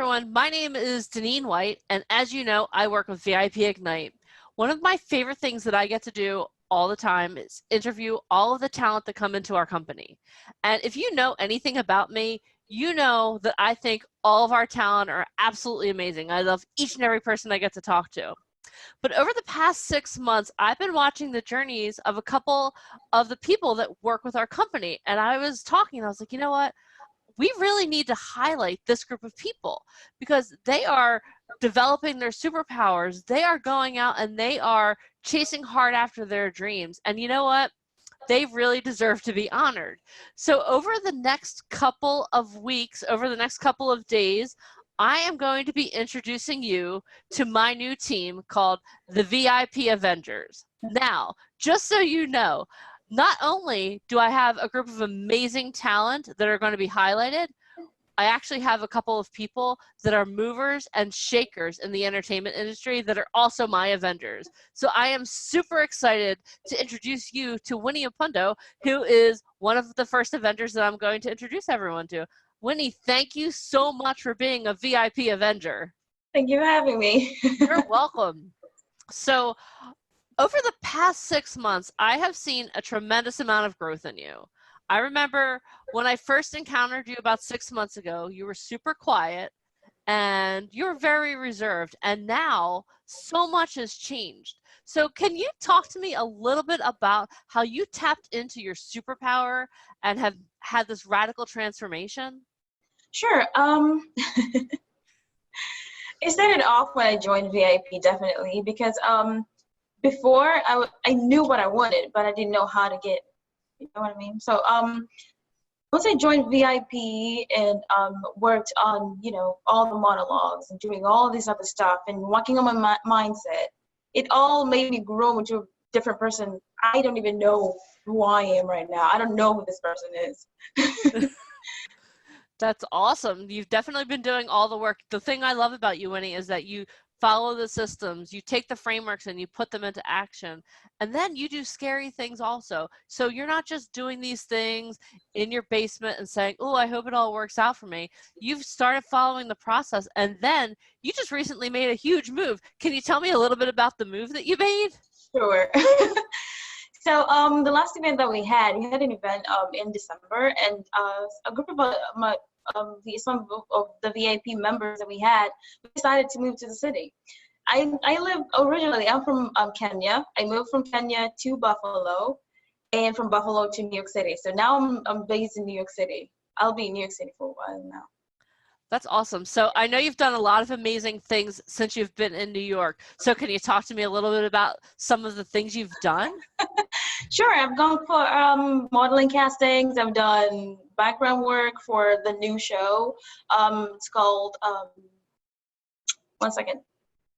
everyone, my name is Deneen White, and as you know, I work with VIPIGNITE. One of my favorite things that I get to do all the time is interview all of the talent that come into our company. And if you know anything about me, you know that I think all of our talent are absolutely amazing. I love each and every person I get to talk to. But over the past 6 months, I've been watching the journeys of a couple of the people that work with our company. And I was talking, and I was like, you know what? We really need to highlight this group of people because they are developing their superpowers. They are going out and they are chasing hard after their dreams. And you know what? They really deserve to be honored. So over the next couple of weeks, over the next couple of days, I am going to be introducing you to my new team called the VIP Avengers. Now, just so you know, not only do I have a group of amazing talent that are going to be highlighted, I actually have a couple of people that are movers and shakers in the entertainment industry that are also my Avengers. So I am super excited to introduce you to Winnie Opondo, who is one of the first Avengers that I'm going to introduce everyone to. Winnie, thank you so much for being a VIP Avenger. Thank you for having me. You're welcome. So over the past 6 months, I have seen a tremendous amount of growth in you. I remember when I first encountered you about 6 months ago, you were super quiet and you were very reserved. And now so much has changed. So can you talk to me a little bit about how you tapped into your superpower and have had this radical transformation? Sure. It started off when I joined VIP, definitely, because before I knew what I wanted, but I didn't know how to get, you know what I mean? So once I joined VIP and worked on, all the monologues and doing all this other stuff and working on my mindset, it all made me grow into a different person. I don't even know who I am right now. I don't know who this person is. That's awesome. You've definitely been doing all the work. The thing I love about you, Winnie, is that you follow the systems, you take the frameworks and you put them into action. And then you do scary things also. So you're not just doing these things in your basement and saying, oh, I hope it all works out for me. You've started following the process and then you just recently made a huge move. Can you tell me a little bit about the move that you made? Sure. So the last event that we had an event in December, and a group of some of the VIP members that we had, we decided to move to the city. I live originally, I'm from Kenya. I moved from Kenya to Buffalo, and from Buffalo to New York City. So now I'm based in New York City. I'll be in New York City for a while now. That's awesome. So I know you've done a lot of amazing things since you've been in New York. So can you talk to me a little bit about some of the things you've done? Sure. I've gone for modeling castings. I've done background work for the new show. It's called, one second,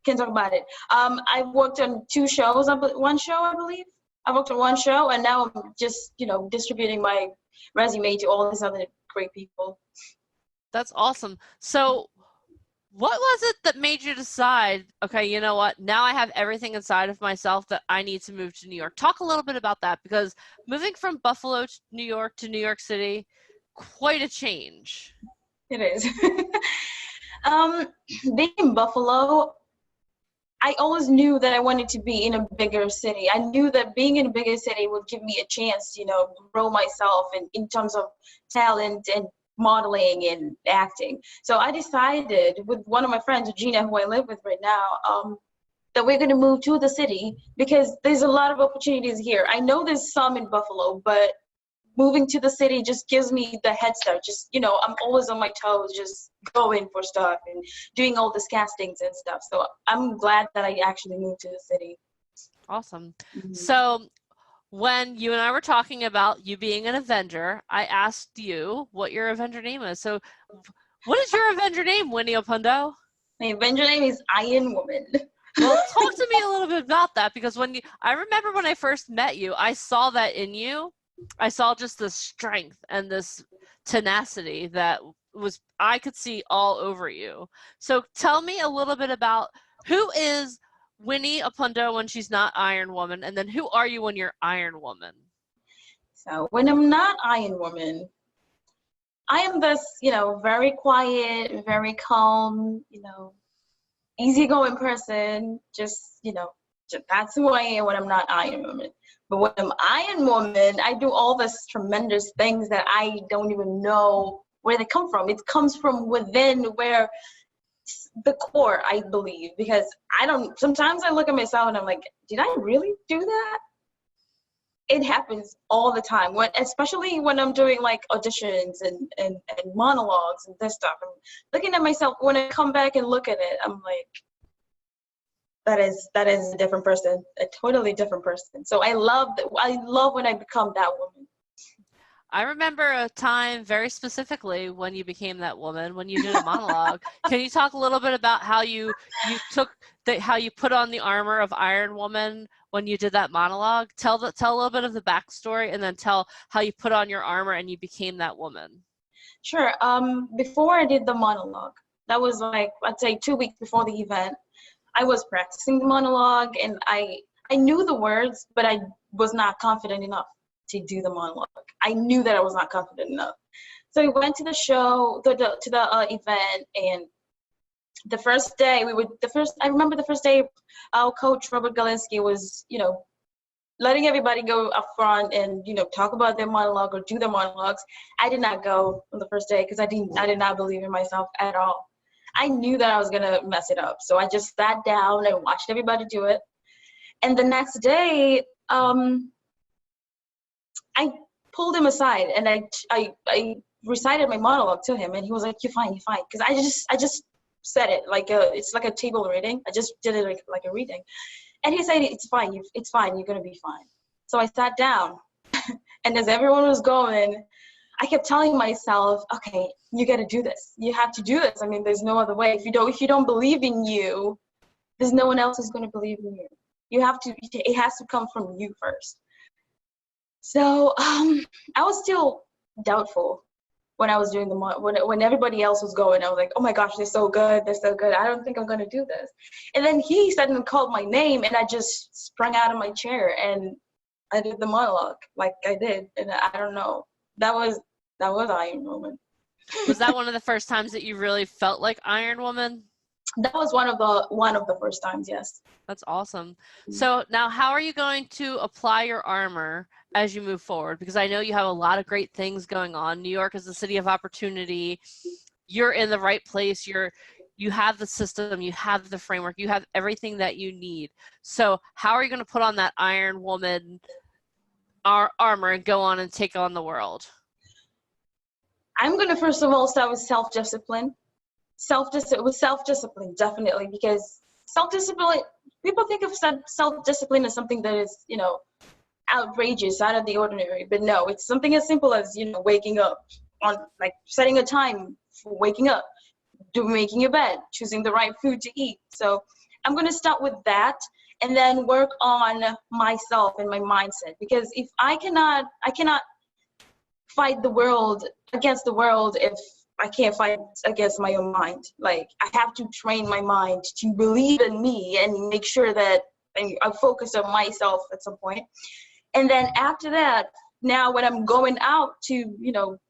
can't talk about it. I've worked on 2 shows, one show, I believe. I worked on 1 show, and now I'm just, distributing my resume to all these other great people. That's awesome. So what was it that made you decide, okay, you know what, now I have everything inside of myself that I need to move to New York? Talk a little bit about that, because moving from Buffalo to New York City, quite a change. It is. Being in Buffalo, I always knew that I wanted to be in a bigger city. I knew that being in a bigger city would give me a chance, grow myself in terms of talent and modeling and acting. So I decided with one of my friends, Gina, who I live with right now, that we're going to move to the city because there's a lot of opportunities here. I know there's some in Buffalo, but moving to the city just gives me the head start. Just, I'm always on my toes, just going for stuff and doing all these castings and stuff. So I'm glad that I actually moved to the city. Awesome. Mm-hmm. So when you and I were talking about you being an Avenger, I asked you what your Avenger name is. So what is your Avenger name, Winnie Opondo? My Avenger name is Iron Woman. Well, talk to me a little bit about that, because I remember when I first met you, I saw that in you. I saw just this strength and this tenacity that I could see all over you. So tell me a little bit about who is Winnie Opondo when she's not Iron Woman, and then who are you when you're Iron Woman? So when I'm not Iron Woman, I am this, very quiet, very calm, easygoing person. That's who I am when I'm not Iron Woman. But when I'm Iron Woman, I do all this tremendous things that I don't even know where they come from. It comes from within, where the core, I believe, because sometimes I look at myself and I'm like, did I really do that? It happens all the time, especially when I'm doing like auditions and monologues and this stuff. I'm looking at myself, when I come back and look at it, I'm like, that is a different person, a totally different person. So I love when I become that woman. I remember a time very specifically when you became that woman, when you did a monologue. Can you talk a little bit about how you how you put on the armor of Iron Woman when you did that monologue? Tell a little bit of the backstory, and then tell how you put on your armor and you became that woman. Sure. Before I did the monologue, that was like, I'd say 2 weeks before the event, I was practicing the monologue, and I knew the words, but I was not confident enough to do the monologue. I knew that I was not confident enough. So we went to the show, to the event, and the first day, I remember the first day, our coach, Robert Galinsky, was, letting everybody go up front and, talk about their monologue or do their monologues. I did not go on the first day because I did not believe in myself at all. I knew that I was going to mess it up. So I just sat down and watched everybody do it. And the next day, I pulled him aside and I recited my monologue to him, and he was like, "You're fine, you're fine." Because I just said it it's like a table reading. I just did it like a reading. And he said, "It's fine, you're going to be fine." So I sat down, and as everyone was going, I kept telling myself, okay, you got to do this. You have to do this. I mean, there's no other way. If you don't believe in you, there's no one else who's going to believe in you. It has to come from you first. So I was still doubtful when I was doing when everybody else was going. I was like, oh my gosh, they're so good. I don't think I'm going to do this. And then he suddenly called my name, and I just sprung out of my chair and I did the monologue like I did. And I don't know. That was Iron Woman. Was that one of the first times that you really felt like Iron Woman? That was one of the first times, yes. That's awesome. So now, how are you going to apply your armor as you move forward? Because I know you have a lot of great things going on. New York is the city of opportunity. You're in the right place. You have the system. You have the framework. You have everything that you need. So how are you going to put on that Iron Woman armor and go on and take on the world? I'm going to first of all start with self-discipline. Self-discipline, definitely, because self-discipline, people think of self-discipline as something that is, outrageous, out of the ordinary. But no, it's something as simple as, waking up, on like setting a time for waking up, making your bed, choosing the right food to eat. So I'm going to start with that, and then work on myself and my mindset, because if I cannot fight against the world if I can't fight against my own mind. Like, I have to train my mind to believe in me and make sure that I focus on myself at some point. And then after that, now when I'm going out to,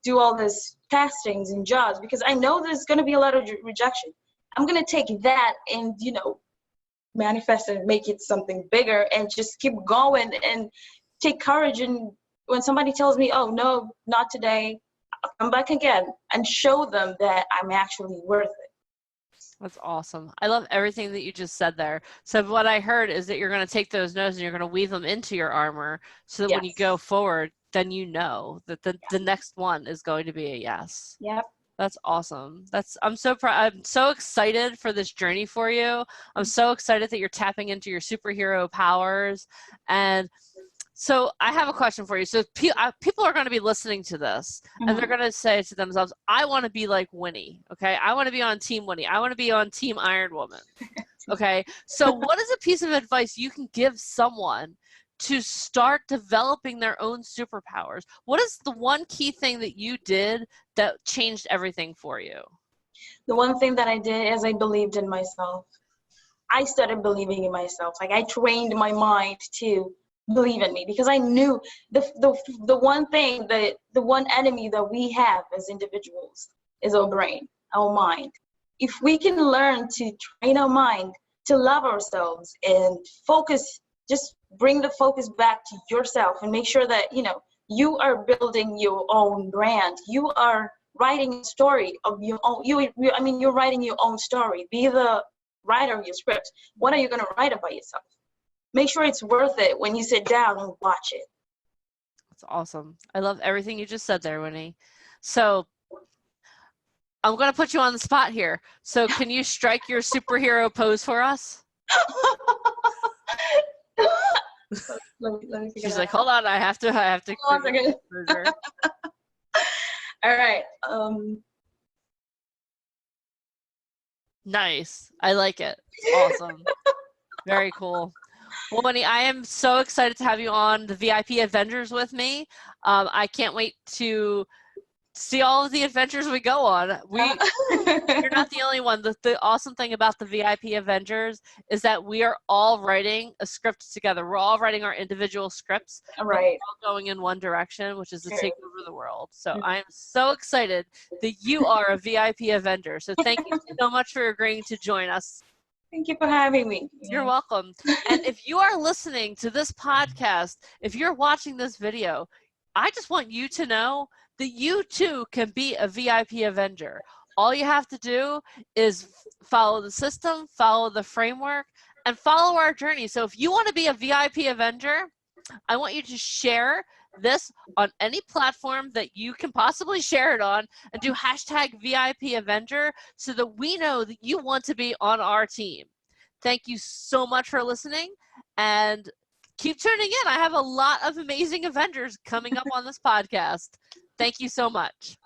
do all this castings and jobs, because I know there's going to be a lot of rejection, I'm going to take that and, manifest and make it something bigger and just keep going and take courage. And when somebody tells me, oh, no, not today, I'll come back again and show them that I'm actually worth it. That's awesome. I love everything that you just said there. So what I heard is that you're going to take those notes and you're going to weave them into your armor so that when you go forward, then you know that the next one is going to be a yes. Yep. That's awesome. I'm so proud. I'm so excited for this journey for you. I'm so excited that you're tapping into your superhero powers. And so I have a question for you. So people are going to be listening to this, and they're going to say to themselves, I want to be like Winnie, okay? I want to be on Team Winnie. I want to be on Team Iron Woman, okay? So what is a piece of advice you can give someone to start developing their own superpowers? What is the one key thing that you did that changed everything for you? The one thing that I did is I believed in myself. I started believing in myself. Like, I trained my mind to believe in me, because I knew the one thing that the one enemy that we have as individuals is our brain, our mind. If we can learn to train our mind to love ourselves and focus, just bring the focus back to yourself and make sure that, you are building your own brand. You are writing a story of your own. You're writing your own story. Be the writer of your script. What are you going to write about yourself? Make sure it's worth it when you sit down and watch it. That's awesome. I love everything you just said there, Winnie. So I'm going to put you on the spot here. So can you strike your superhero pose for us? Let me She's like, hold on, I have to. Hold on a second. All right. Nice. I like it. Awesome. Very cool. Well, Winnie, I am so excited to have you on the VIP Avengers with me. I can't wait to see all of the adventures we go on. You're not the only one. The awesome thing about the VIP Avengers is that we are all writing a script together. We're all writing our individual scripts. Right. We're all going in one direction, which is to take over the world. So I'm so excited that you are a VIP Avenger. So thank you so much for agreeing to join us. Thank you for having me. You're welcome. And if you are listening to this podcast, if you're watching this video, I just want you to know that you too can be a VIP Avenger. All you have to do is follow the system, follow the framework, and follow our journey. So if you want to be a VIP Avenger, I want you to share this on any platform that you can possibly share it on, and do hashtag VIP Avenger so that we know that you want to be on our team. Thank you so much for listening, and keep tuning in. I have a lot of amazing Avengers coming up on this podcast. Thank you so much.